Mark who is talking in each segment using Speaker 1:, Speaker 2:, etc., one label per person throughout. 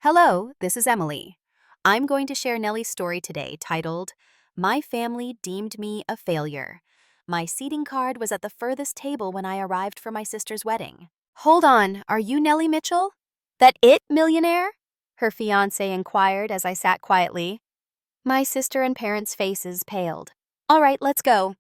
Speaker 1: Hello, this is Emily. I'm going to share Nelly's story today titled, My Family Deemed Me a Failure. My seating card was at the furthest table when I arrived for my sister's wedding. Hold on, are you Nelly Mitchell? That it, Millionaire? Her fiancé inquired as I sat quietly. My sister and parents' faces paled. All right, let's go.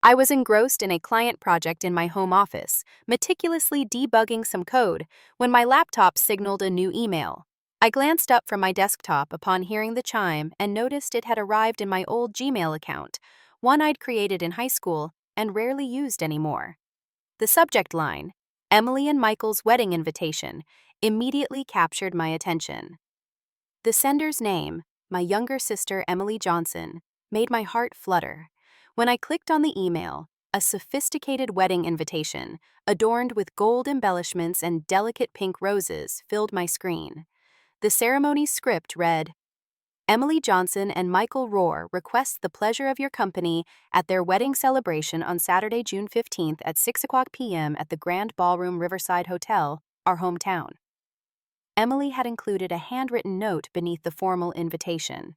Speaker 1: I was engrossed in a client project in my home office, meticulously debugging some code, when my laptop signaled a new email. I glanced up from my desktop upon hearing the chime and noticed it had arrived in my old Gmail account, one I'd created in high school and rarely used anymore. The subject line, Emily and Michael's wedding invitation, immediately captured my attention. The sender's name, my younger sister Emily Johnson, made my heart flutter. When I clicked on the email, a sophisticated wedding invitation, adorned with gold embellishments and delicate pink roses, filled my screen. The ceremony script read, Emily Johnson and Michael Rohr request the pleasure of your company at their wedding celebration on Saturday, June 15th at 6 p.m. at the Grand Ballroom Riverside Hotel, our hometown. Emily had included a handwritten note beneath the formal invitation.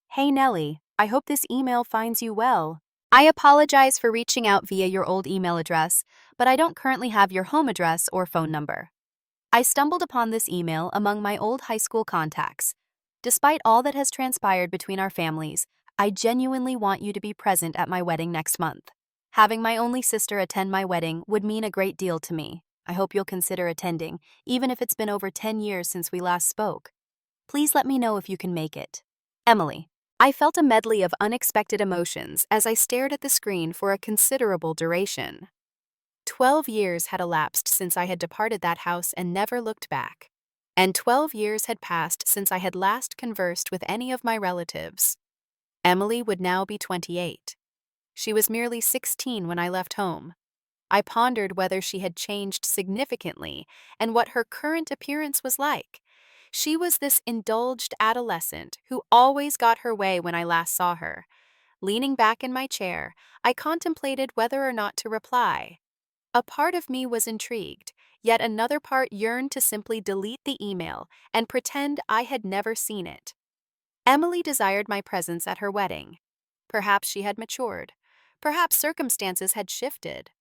Speaker 1: Hey Nelly, I hope this email finds you well. I apologize for reaching out via your old email address, but I don't currently have your home address or phone number. I stumbled upon this email among my old high school contacts. Despite all that has transpired between our families, I genuinely want you to be present at my wedding next month. Having my only sister attend my wedding would mean a great deal to me. I hope you'll consider attending, even if it's been over 10 years since we last spoke. Please let me know if you can make it. Emily. I felt a medley of unexpected emotions as I stared at the screen for a considerable duration. 12 years had elapsed since I had departed that house and never looked back. And 12 years had passed since I had last conversed with any of my relatives. Emily would now be 28. She was merely 16 when I left home. I pondered whether she had changed significantly and what her current appearance was like. She was this indulged adolescent who always got her way when I last saw her. Leaning back in my chair, I contemplated whether or not to reply. A part of me was intrigued, yet another part yearned to simply delete the email and pretend I had never seen it. Emily desired my presence at her wedding. Perhaps she had matured. Perhaps circumstances had shifted.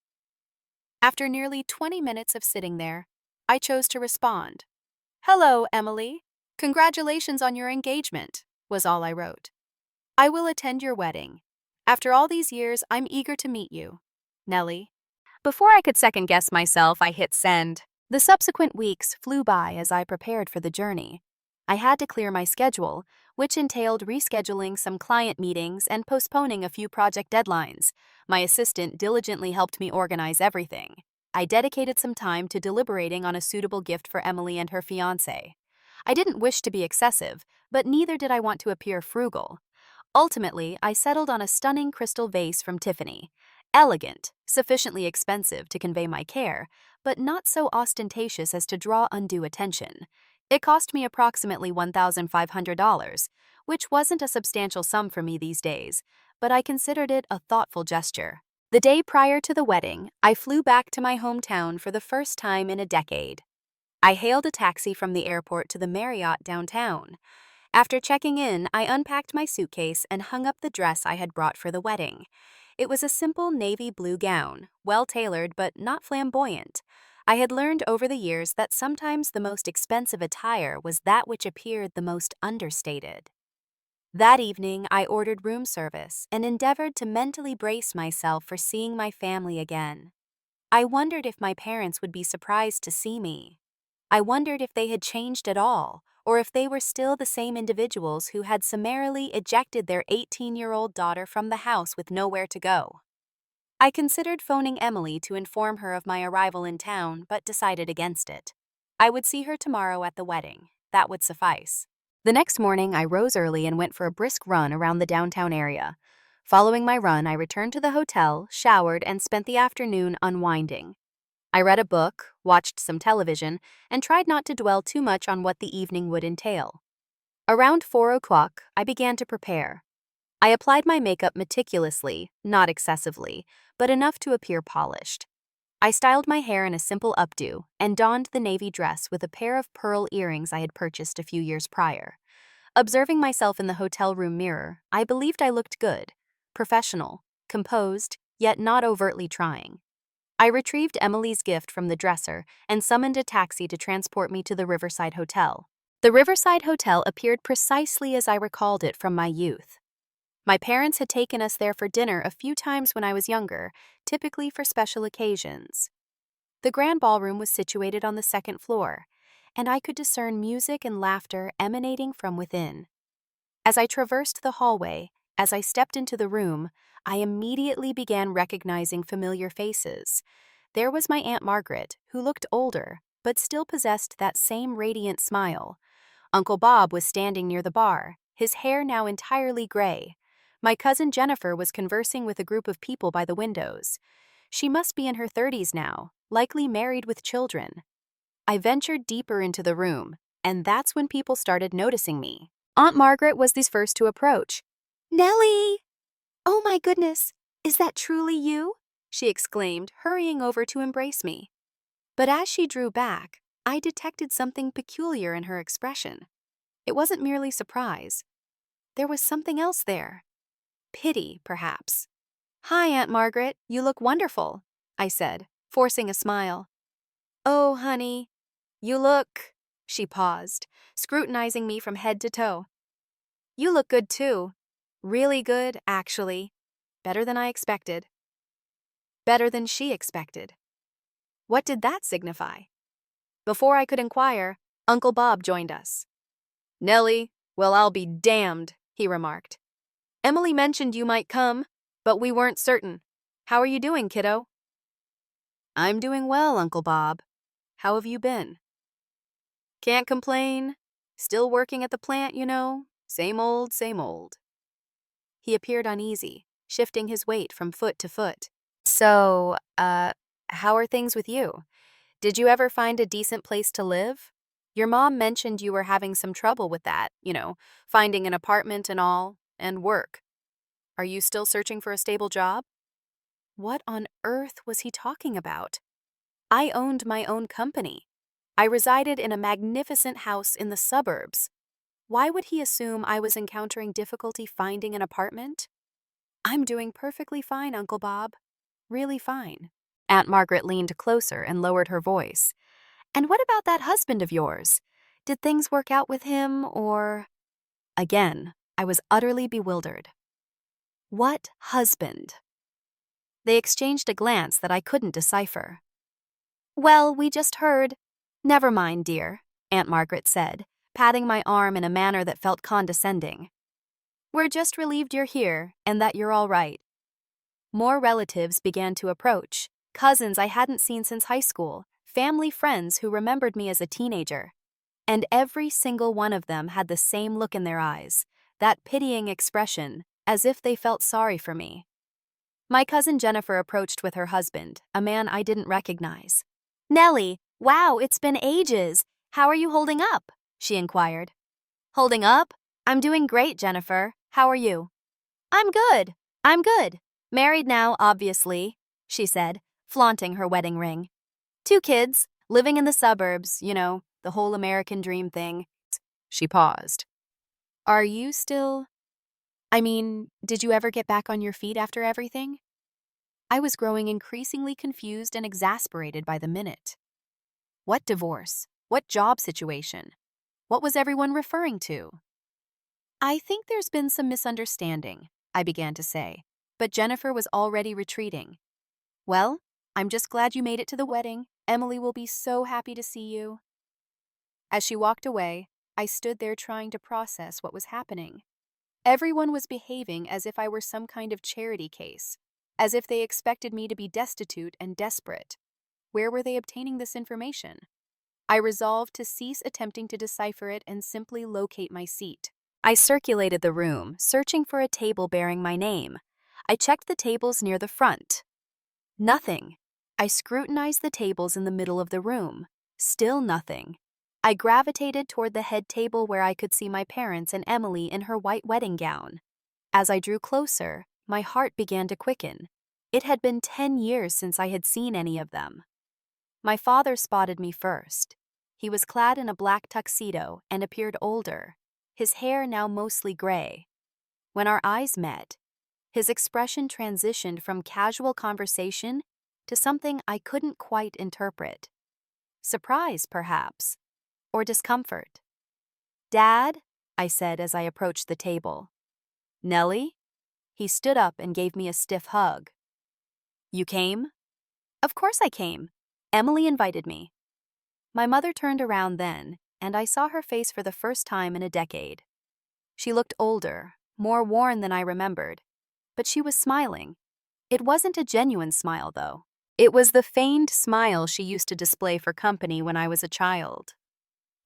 Speaker 1: After nearly 20 minutes of sitting there, I chose to respond. Hello, Emily. Congratulations on your engagement, was all I wrote. I will attend your wedding. After all these years, I'm eager to meet you. Nelly. Before I could second-guess myself, I hit send. The subsequent weeks flew by as I prepared for the journey. I had to clear my schedule, which entailed rescheduling some client meetings and postponing a few project deadlines. My assistant diligently helped me organize everything. I dedicated some time to deliberating on a suitable gift for Emily and her fiancé. I didn't wish to be excessive, but neither did I want to appear frugal. Ultimately, I settled on a stunning crystal vase from Tiffany. Elegant, sufficiently expensive to convey my care, but not so ostentatious as to draw undue attention. It cost me approximately $1,500, which wasn't a substantial sum for me these days, but I considered it a thoughtful gesture. The day prior to the wedding, I flew back to my hometown for the first time in a decade. I hailed a taxi from the airport to the Marriott downtown. After checking in, I unpacked my suitcase and hung up the dress I had brought for the wedding. It was a simple navy blue gown, well-tailored but not flamboyant. I had learned over the years that sometimes the most expensive attire was that which appeared the most understated. That evening, I ordered room service and endeavored to mentally brace myself for seeing my family again. I wondered if my parents would be surprised to see me. I wondered if they had changed at all, or if they were still the same individuals who had summarily ejected their 18-year-old daughter from the house with nowhere to go. I considered phoning Emily to inform her of my arrival in town, but decided against it. I would see her tomorrow at the wedding. That would suffice. The next morning, I rose early and went for a brisk run around the downtown area. Following my run, I returned to the hotel, showered, and spent the afternoon unwinding. I read a book, watched some television, and tried not to dwell too much on what the evening would entail. Around 4 o'clock, I began to prepare. I applied my makeup meticulously, not excessively, but enough to appear polished. I styled my hair in a simple updo and donned the navy dress with a pair of pearl earrings I had purchased a few years prior. Observing myself in the hotel room mirror, I believed I looked good, professional, composed, yet not overtly trying. I retrieved Emily's gift from the dresser and summoned a taxi to transport me to the Riverside Hotel. The Riverside Hotel appeared precisely as I recalled it from my youth. My parents had taken us there for dinner a few times when I was younger, typically for special occasions. The grand ballroom was situated on the second floor, and I could discern music and laughter emanating from within. As I traversed the hallway, as I stepped into the room, I immediately began recognizing familiar faces. There was my Aunt Margaret, who looked older, but still possessed that same radiant smile. Uncle Bob was standing near the bar, his hair now entirely gray. My cousin Jennifer was conversing with a group of people by the windows. She must be in her 30s now, likely married with children. I ventured deeper into the room, and that's when people started noticing me. Aunt Margaret was the first to approach. "Nelly! Oh my goodness, is that truly you?" she exclaimed, hurrying over to embrace me. But as she drew back, I detected something peculiar in her expression. It wasn't merely surprise. There was something else there. Pity, perhaps. "Hi, Aunt Margaret, you look wonderful," I said, forcing a smile. "Oh, honey, you look—" She paused, scrutinizing me from head to toe. "You look good too. Really good, actually. Better than I expected." Better than she expected. What did that signify? Before I could inquire, Uncle Bob joined us. "Nelly, well, I'll be damned," he remarked. "Emily mentioned you might come, but we weren't certain. How are you doing, kiddo?" "I'm doing well, Uncle Bob. How have you been?" "Can't complain. Still working at the plant, you know. Same old, same old." He appeared uneasy, shifting his weight from foot to foot. "So, how are things with you? Did you ever find a decent place to live? Your mom mentioned you were having some trouble with that, finding an apartment and all, and work. Are you still searching for a stable job?" What on earth was he talking about? I owned my own company. I resided in a magnificent house in the suburbs. Why would he assume I was encountering difficulty finding an apartment? "I'm doing perfectly fine, Uncle Bob. Really fine." Aunt Margaret leaned closer and lowered her voice. "And what about that husband of yours? Did things work out with him, or—" Again, I was utterly bewildered. What husband? They exchanged a glance that I couldn't decipher. "Well, we just heard—" "Never mind, dear," Aunt Margaret said, patting my arm in a manner that felt condescending. "We're just relieved you're here and that you're all right." More relatives began to approach, cousins I hadn't seen since high school, family friends who remembered me as a teenager. And every single one of them had the same look in their eyes, that pitying expression, as if they felt sorry for me. My cousin Jennifer approached with her husband, a man I didn't recognize. "Nelly, wow, it's been ages. How are you holding up?" she inquired. "Holding up? I'm doing great, Jennifer. How are you?" I'm good. Married now, obviously," she said, flaunting her wedding ring. "2 kids, living in the suburbs, the whole American dream thing." She paused. "Are you still— did you ever get back on your feet after everything?" I was growing increasingly confused and exasperated by the minute. What divorce? What job situation? What was everyone referring to? "I think there's been some misunderstanding," I began to say, but Jennifer was already retreating. "Well, I'm just glad you made it to the wedding. Emily will be so happy to see you." As she walked away, I stood there trying to process what was happening. Everyone was behaving as if I were some kind of charity case, as if they expected me to be destitute and desperate. Where were they obtaining this information? I resolved to cease attempting to decipher it and simply locate my seat. I circulated the room, searching for a table bearing my name. I checked the tables near the front. Nothing. I scrutinized the tables in the middle of the room. Still nothing. I gravitated toward the head table where I could see my parents and Emily in her white wedding gown. As I drew closer, my heart began to quicken. It had been 10 years since I had seen any of them. My father spotted me first. He was clad in a black tuxedo and appeared older, his hair now mostly gray. When our eyes met, his expression transitioned from casual conversation to something I couldn't quite interpret. Surprise, perhaps, or discomfort. "Dad," I said as I approached the table. "Nelly?" He stood up and gave me a stiff hug. "You came?" "Of course I came. Emily invited me." My mother turned around then, and I saw her face for the first time in a decade. She looked older, more worn than I remembered, but she was smiling. It wasn't a genuine smile, though. It was the feigned smile she used to display for company when I was a child.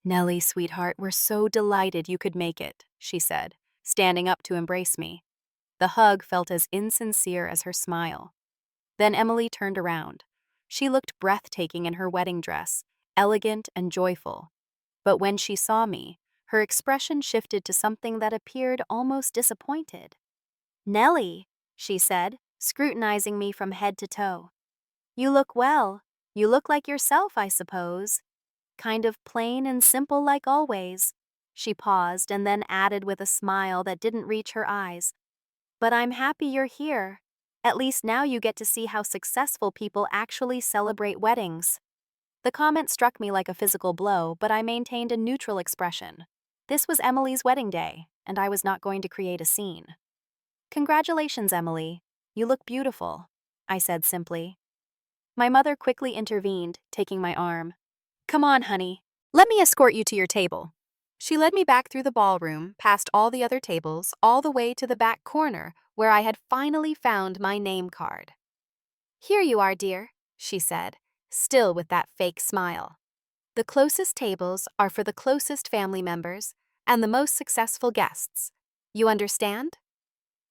Speaker 1: "Nelly, sweetheart, we're so delighted you could make it," she said, standing up to embrace me. The hug felt as insincere as her smile. Then Emily turned around. She looked breathtaking in her wedding dress, elegant and joyful. But when she saw me, her expression shifted to something that appeared almost disappointed. "Nelly," she said, scrutinizing me from head to toe. "You look well. You look like yourself, I suppose. Kind of plain and simple like always." She paused and then added with a smile that didn't reach her eyes, "But I'm happy you're here. At least now you get to see how successful people actually celebrate weddings." The comment struck me like a physical blow, but I maintained a neutral expression. This was Emily's wedding day, and I was not going to create a scene. "Congratulations, Emily. You look beautiful," I said simply. My mother quickly intervened, taking my arm. "Come on, honey. Let me escort you to your table." She led me back through the ballroom, past all the other tables, all the way to the back corner, where I had finally found my name card. "Here you are, dear," she said, still with that fake smile. "The closest tables are for the closest family members and the most successful guests. You understand?"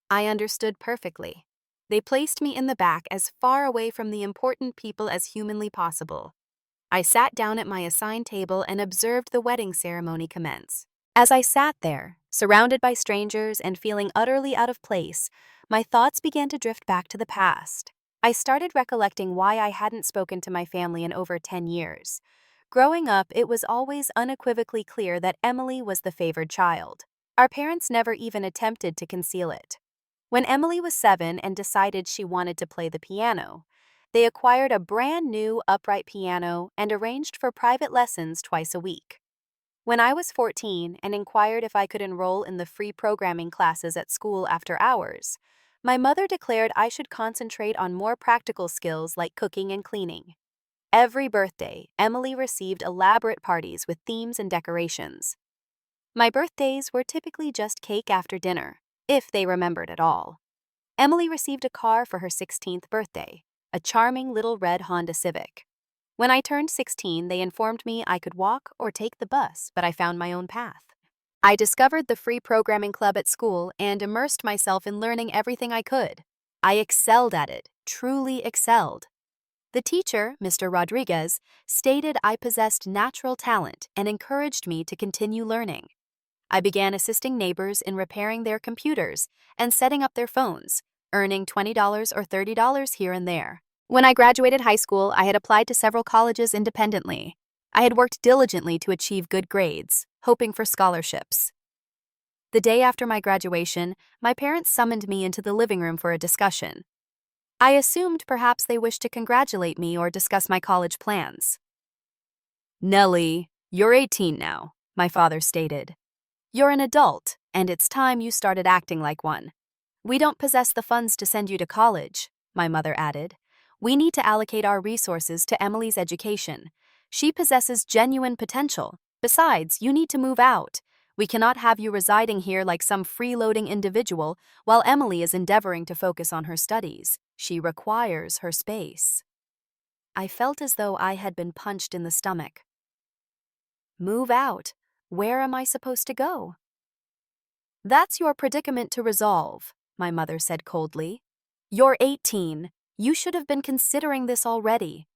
Speaker 1: I understood perfectly. They placed me in the back as far away from the important people as humanly possible. I sat down at my assigned table and observed the wedding ceremony commence. As I sat there, surrounded by strangers and feeling utterly out of place, my thoughts began to drift back to the past. I started recollecting why I hadn't spoken to my family in over 10 years. Growing up, it was always unequivocally clear that Emily was the favored child. Our parents never even attempted to conceal it. When Emily was 7 and decided she wanted to play the piano, they acquired a brand new upright piano and arranged for private lessons twice a week. When I was 14 and inquired if I could enroll in the free programming classes at school after hours, my mother declared I should concentrate on more practical skills like cooking and cleaning. Every birthday, Emily received elaborate parties with themes and decorations. My birthdays were typically just cake after dinner, if they remembered at all. Emily received a car for her 16th birthday, a charming little red Honda Civic. When I turned 16, they informed me I could walk or take the bus, but I found my own path. I discovered the free programming club at school and immersed myself in learning everything I could. I excelled at it, truly excelled. The teacher, Mr. Rodriguez, stated I possessed natural talent and encouraged me to continue learning. I began assisting neighbors in repairing their computers and setting up their phones, earning $20 or $30 here and there. When I graduated high school, I had applied to several colleges independently. I had worked diligently to achieve good grades, hoping for scholarships. The day after my graduation, my parents summoned me into the living room for a discussion. I assumed perhaps they wished to congratulate me or discuss my college plans. "Nelly, you're 18 now," my father stated. "You're an adult, and it's time you started acting like one. We don't possess the funds to send you to college," my mother added. "We need to allocate our resources to Emily's education. She possesses genuine potential. Besides, you need to move out. We cannot have you residing here like some freeloading individual while Emily is endeavoring to focus on her studies. She requires her space." I felt as though I had been punched in the stomach. Move out? Where am I supposed to go? "That's your predicament to resolve," my mother said coldly. "You're 18. You should have been considering this already."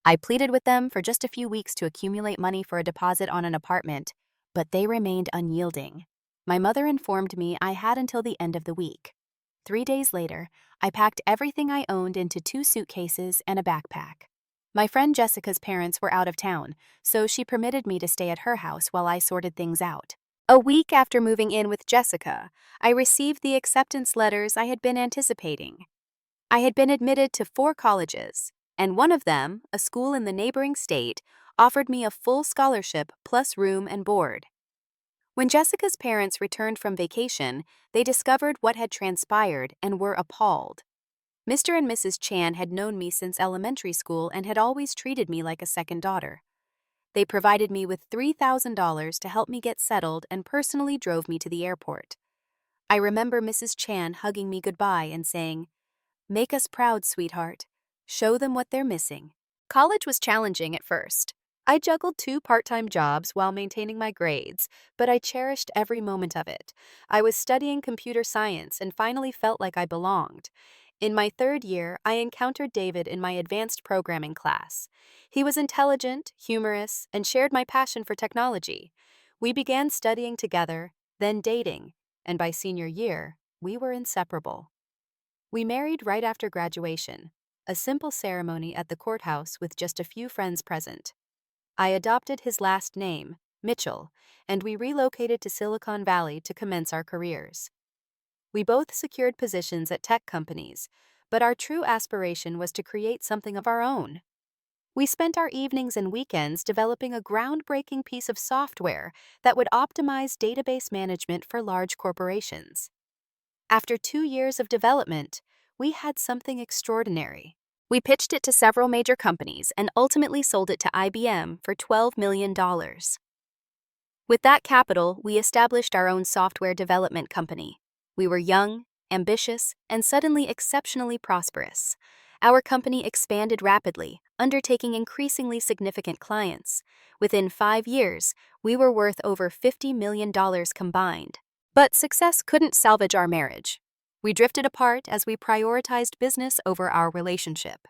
Speaker 1: I pleaded with them for just a few weeks to accumulate money for a deposit on an apartment, but they remained unyielding. My mother informed me I had until the end of the week. 3 days later, I packed everything I owned into 2 suitcases and a backpack. My friend Jessica's parents were out of town, so she permitted me to stay at her house while I sorted things out. A week after moving in with Jessica, I received the acceptance letters I had been anticipating. I had been admitted to 4 colleges, and one of them, a school in the neighboring state, offered me a full scholarship plus room and board. When Jessica's parents returned from vacation, they discovered what had transpired and were appalled. Mr. and Mrs. Chan had known me since elementary school and had always treated me like a second daughter. They provided me with $3,000 to help me get settled and personally drove me to the airport. I remember Mrs. Chan hugging me goodbye and saying, "Make us proud, sweetheart. Show them what they're missing." College was challenging at first. I juggled 2 part-time jobs while maintaining my grades, but I cherished every moment of it. I was studying computer science and finally felt like I belonged. In my 3rd year, I encountered David in my advanced programming class. He was intelligent, humorous, and shared my passion for technology. We began studying together, then dating, and by senior year, we were inseparable. We married right after graduation, a simple ceremony at the courthouse with just a few friends present. I adopted his last name, Mitchell, and we relocated to Silicon Valley to commence our careers. We both secured positions at tech companies, but our true aspiration was to create something of our own. We spent our evenings and weekends developing a groundbreaking piece of software that would optimize database management for large corporations. After 2 years of development, we had something extraordinary. We pitched it to several major companies and ultimately sold it to IBM for $12 million. With that capital, we established our own software development company. We were young, ambitious, and suddenly exceptionally prosperous. Our company expanded rapidly, undertaking increasingly significant clients. Within 5 years, we were worth over $50 million combined. But success couldn't salvage our marriage. We drifted apart as we prioritized business over our relationship.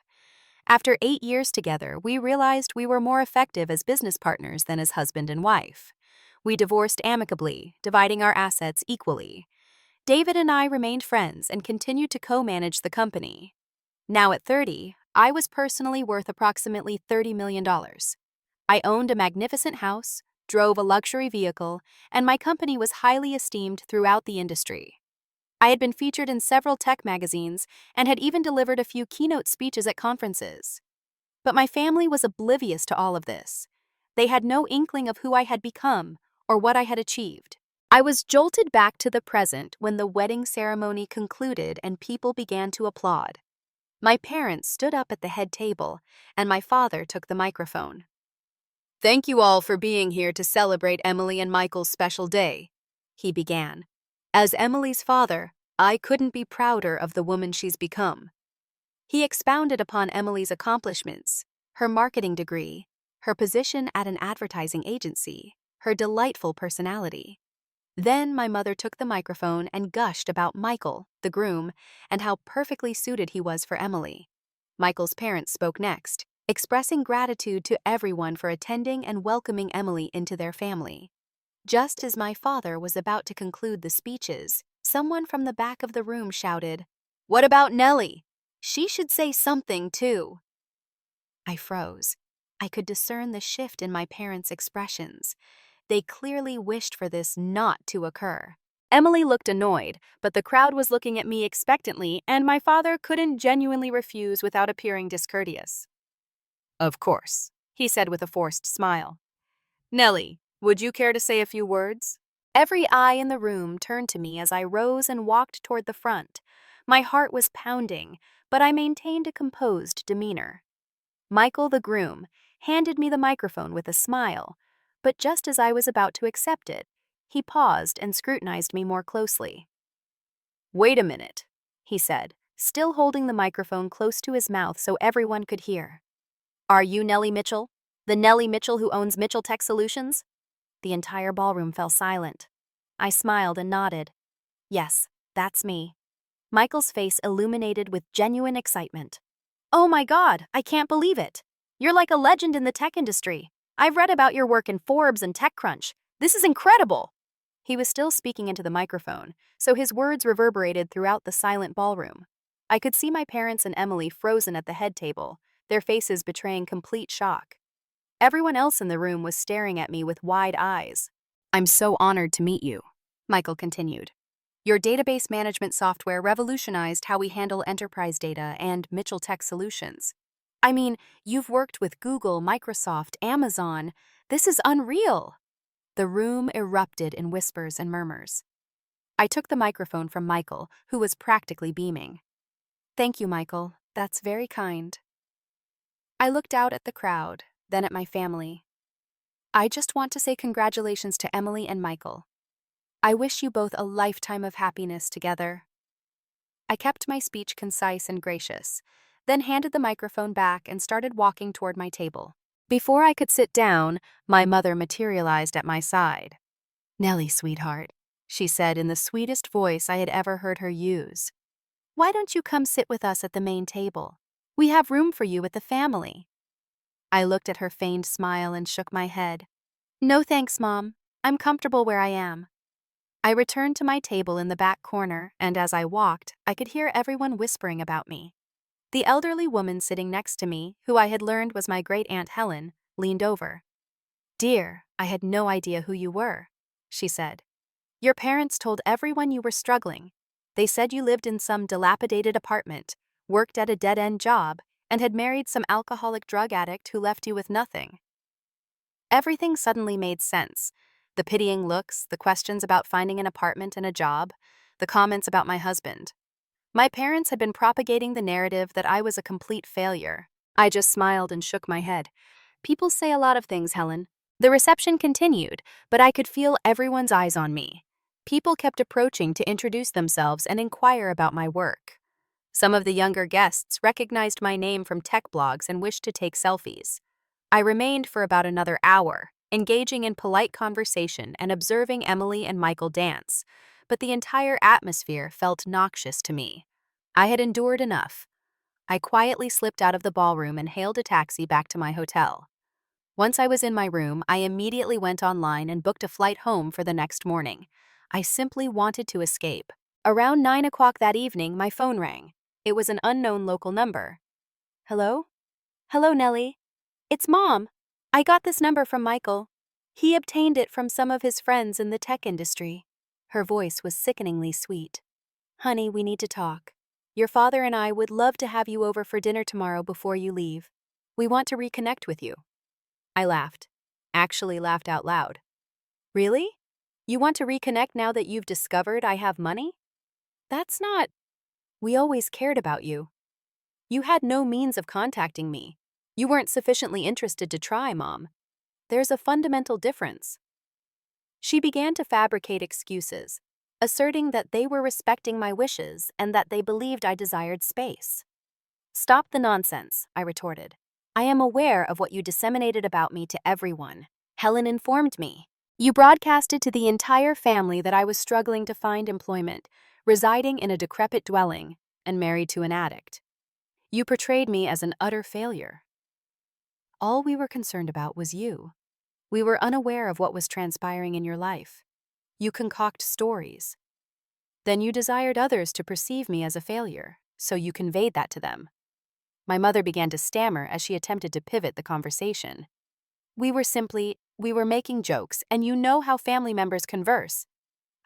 Speaker 1: After 8 years together, we realized we were more effective as business partners than as husband and wife. We divorced amicably, dividing our assets equally. David and I remained friends and continued to co-manage the company. Now at 30, I was personally worth approximately $30 million. I owned a magnificent house, drove a luxury vehicle, and my company was highly esteemed throughout the industry. I had been featured in several tech magazines and had even delivered a few keynote speeches at conferences. But my family was oblivious to all of this. They had no inkling of who I had become or what I had achieved. I was jolted back to the present when the wedding ceremony concluded and people began to applaud. My parents stood up at the head table, and my father took the microphone. "Thank you all for being here to celebrate Emily and Michael's special day," he began. "As Emily's father, I couldn't be prouder of the woman she's become." He expounded upon Emily's accomplishments, her marketing degree, her position at an advertising agency, her delightful personality. Then my mother took the microphone and gushed about Michael, the groom, and how perfectly suited he was for Emily. Michael's parents spoke next, expressing gratitude to everyone for attending and welcoming Emily into their family. Just as my father was about to conclude the speeches, someone from the back of the room shouted, "What about Nelly? She should say something too." I froze. I could discern the shift in my parents' expressions. They clearly wished for this not to occur. Emily looked annoyed, but the crowd was looking at me expectantly, and my father couldn't genuinely refuse without appearing discourteous. "Of course," he said with a forced smile. "Nelly, would you care to say a few words?" Every eye in the room turned to me as I rose and walked toward the front. My heart was pounding, but I maintained a composed demeanor. Michael, the groom, handed me the microphone with a smile, but just as I was about to accept it, he paused and scrutinized me more closely. "Wait a minute," he said, still holding the microphone close to his mouth so everyone could hear. "Are you Nelly Mitchell? The Nelly Mitchell who owns Mitchell Tech Solutions?" The entire ballroom fell silent. I smiled and nodded. "Yes, that's me." Michael's face illuminated with genuine excitement. "Oh my God, I can't believe it. You're like a legend in the tech industry. I've read about your work in Forbes and TechCrunch. This is incredible." He was still speaking into the microphone, so his words reverberated throughout the silent ballroom. I could see my parents and Emily frozen at the head table, their faces betraying complete shock. Everyone else in the room was staring at me with wide eyes. "I'm so honored to meet you," Michael continued. "Your database management software revolutionized how we handle enterprise data and Mitchell Tech Solutions. I mean, you've worked with Google, Microsoft, Amazon. This is unreal." The room erupted in whispers and murmurs. I took the microphone from Michael, who was practically beaming. "Thank you, Michael. That's very kind." I looked out at the crowd, then at my family. "I just want to say congratulations to Emily and Michael. I wish you both a lifetime of happiness together." I kept my speech concise and gracious, then handed the microphone back and started walking toward my table. Before I could sit down, my mother materialized at my side. "Nelly, sweetheart," she said in the sweetest voice I had ever heard her use. "Why don't you come sit with us at the main table? We have room for you with the family." I looked at her feigned smile and shook my head. "No thanks, Mom. I'm comfortable where I am." I returned to my table in the back corner, and as I walked, I could hear everyone whispering about me. The elderly woman sitting next to me, who I had learned was my great-aunt Helen, leaned over. "Dear, I had no idea who you were," she said. "Your parents told everyone you were struggling. They said you lived in some dilapidated apartment, worked at a dead-end job, and had married some alcoholic drug addict who left you with nothing." Everything suddenly made sense. The pitying looks, the questions about finding an apartment and a job, the comments about my husband. My parents had been propagating the narrative that I was a complete failure. I just smiled and shook my head. "People say a lot of things, Helen." The reception continued, but I could feel everyone's eyes on me. People kept approaching to introduce themselves and inquire about my work. Some of the younger guests recognized my name from tech blogs and wished to take selfies. I remained for about another hour, engaging in polite conversation and observing Emily and Michael dance, but the entire atmosphere felt noxious to me. I had endured enough. I quietly slipped out of the ballroom and hailed a taxi back to my hotel. Once I was in my room, I immediately went online and booked a flight home for the next morning. I simply wanted to escape. Around 9 o'clock that evening, my phone rang. It was an unknown local number. "Hello? Hello, Nelly. It's Mom. I got this number from Michael. He obtained it from some of his friends in the tech industry." Her voice was sickeningly sweet. "Honey, we need to talk. Your father and I would love to have you over for dinner tomorrow before you leave. We want to reconnect with you." I laughed. Actually laughed out loud. "Really? You want to reconnect now that you've discovered I have money? That's not... We always cared about you. You had no means of contacting me. You weren't sufficiently interested to try, Mom. There's a fundamental difference." She began to fabricate excuses, asserting that they were respecting my wishes and that they believed I desired space. "Stop the nonsense," I retorted. "I am aware of what you disseminated about me to everyone. Helen informed me. You broadcasted to the entire family that I was struggling to find employment, residing in a decrepit dwelling, and married to an addict. You portrayed me as an utter failure. All we were concerned about was you. We were unaware of what was transpiring in your life. You concoct stories. Then you desired others to perceive me as a failure, so you conveyed that to them." My mother began to stammer as she attempted to pivot the conversation. We were making jokes, and you know how family members converse."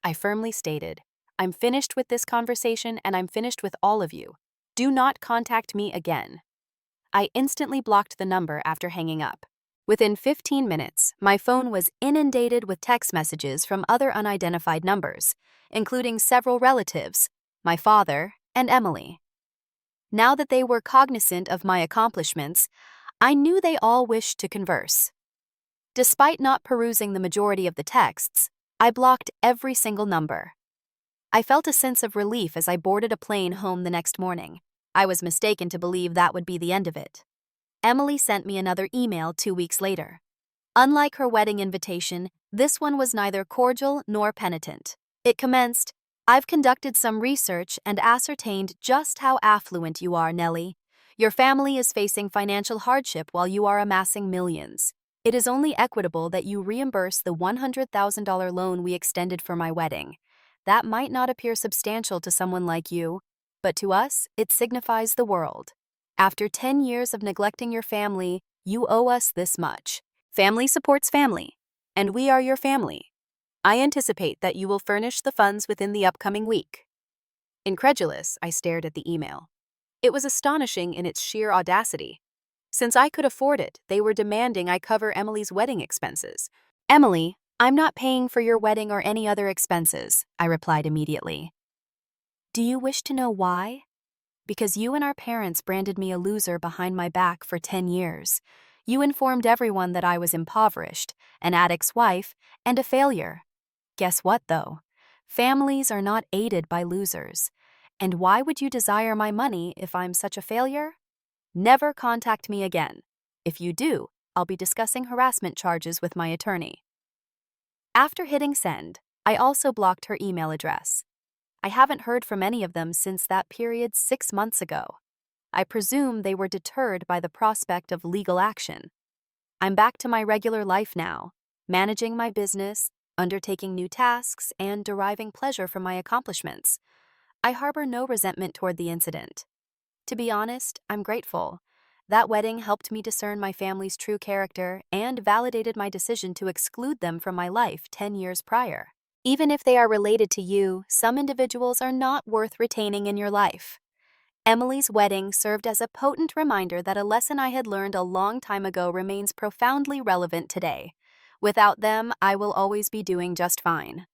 Speaker 1: I firmly stated, "I'm finished with this conversation and I'm finished with all of you. Do not contact me again." I instantly blocked the number after hanging up. Within 15 minutes, my phone was inundated with text messages from other unidentified numbers, including several relatives, my father, and Emily. Now that they were cognizant of my accomplishments, I knew they all wished to converse. Despite not perusing the majority of the texts, I blocked every single number. I felt a sense of relief as I boarded a plane home the next morning. I was mistaken to believe that would be the end of it. Emily sent me another email 2 weeks later. Unlike her wedding invitation, this one was neither cordial nor penitent. It commenced, "I've conducted some research and ascertained just how affluent you are, Nelly. Your family is facing financial hardship while you are amassing millions. It is only equitable that you reimburse the $100,000 loan we extended for my wedding. That might not appear substantial to someone like you, but to us, it signifies the world. After 10 years of neglecting your family, you owe us this much. Family supports family, and we are your family. I anticipate that you will furnish the funds within the upcoming week. Incredulous, I stared at the email. It was astonishing in its sheer audacity. Since I could afford it, they were demanding I cover Emily's wedding expenses. Emily, I'm not paying for your wedding or any other expenses, I replied immediately. Do you wish to know why? Because you and our parents branded me a loser behind my back for 10 years. You informed everyone that I was impoverished, an addict's wife, and a failure. Guess what, though? Families are not aided by losers. And why would you desire my money if I'm such a failure? Never contact me again. If you do, I'll be discussing harassment charges with my attorney. After hitting send, I also blocked her email address. I haven't heard from any of them since that period 6 months ago. I presume they were deterred by the prospect of legal action. I'm back to my regular life now, managing my business, undertaking new tasks, and deriving pleasure from my accomplishments. I harbor no resentment toward the incident. To be honest, I'm grateful. That wedding helped me discern my family's true character and validated my decision to exclude them from my life 10 years prior. Even if they are related to you, some individuals are not worth retaining in your life. Emily's wedding served as a potent reminder that a lesson I had learned a long time ago remains profoundly relevant today. Without them, I will always be doing just fine.